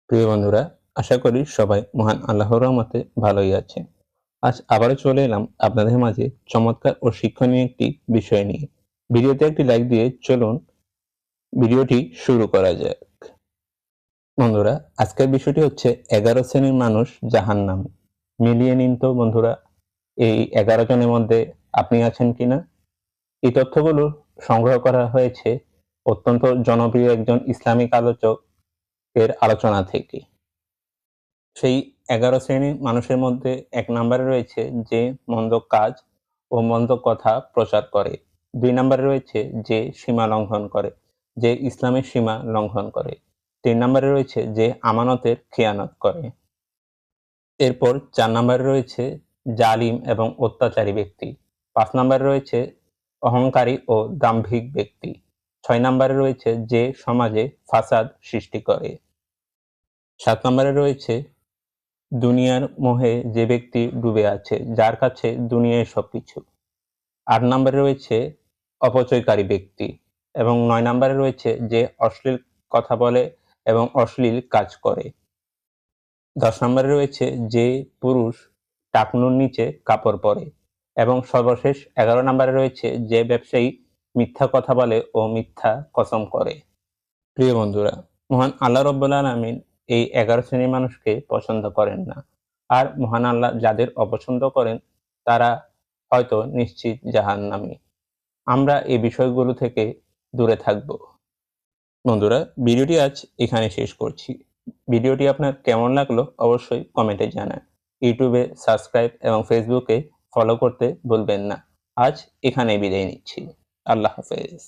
প্রিয় বন্ধুরা, আশা করি সবাই মহান আল্লাহর রহমতে ভালোই আছেন। আজ আবারও চলে এলাম আপনাদের মাঝে চমৎকার ও শিক্ষণীয় একটি বিষয় নিয়ে। ভিডিওতে একটি লাইক দিয়ে চলুন ভিডিওটি শুরু করা যাক। বন্ধুরা, আজকের বিষয়টি হচ্ছে 11 শ্রেণীর মানুষ জাহান্নামে। মিলিয়ে নিন তো বন্ধুরা, এই 11 জনের মধ্যে আপনি আছেন কিনা? এই তথ্যগুলো সংগ্রহ করা হয়েছে অত্যন্ত জনপ্রিয় একজন ইসলামিক আলোচক এর আলোচনা থেকে। সেই 11 শ্রেণীর মানুষের মধ্যে ১ নম্বরে রয়েছে যে মন্দ কাজ ও মন্দ কথা প্রচার করে। ২ নম্বরে রয়েছে যে সীমা লঙ্ঘন করে, যে ইসলামের সীমা লঙ্ঘন করে। ৩ নম্বরে রয়েছে যে আমানতের খেয়ানত করে। এরপর ৪ নম্বরে রয়েছে জালিম এবং অত্যাচারী ব্যক্তি। ৫ নম্বরে রয়েছে অহংকারী ও দাম্ভিক ব্যক্তি। ৬ নম্বরে রয়েছে যে সমাজে ফাসাদ সৃষ্টি করে। ৭ নম্বরে রয়েছে দুনিয়ার মোহে যে ব্যক্তি ডুবে আছে, যার কাছে দুনিয়ায় সবকিছু। ৮ নম্বরে রয়েছে অপচয়কারী ব্যক্তি এবং ৯ নম্বরে রয়েছে যে অশ্লীল কথা বলে এবং অশ্লীল কাজ করে। ১০ নম্বরে রয়েছে যে পুরুষ টাকনুর নিচে কাপড় পরে এবং সর্বশেষ ১১ নম্বরে রয়েছে যে ব্যবসায়ী মিথ্যা কথা বলে ও মিথ্যা কসম করে। প্রিয় বন্ধুরা, মহান আল্লাহ রাব্বুল আলামিন এই 11 শ্রেণীর মানুষকে পছন্দ করেন না। আর মহান আল্লাহ যাদের অপছন্দ করেন তারা হয়তো নিশ্চিত জাহান্নামী। আমরা এই বিষয়গুলো থেকে দূরে থাকব। বন্ধুরা, ভিডিওটি আজ এখানে শেষ করছি। ভিডিওটি আপনার কেমন লাগলো অবশ্যই কমেন্টে জানান। ইউটিউবে সাবস্ক্রাইব এবং ফেসবুকে ফলো করতে ভুলবেন না। আজ এখানেই বিদায় নিচ্ছি। আল্লাহ হাফেজ।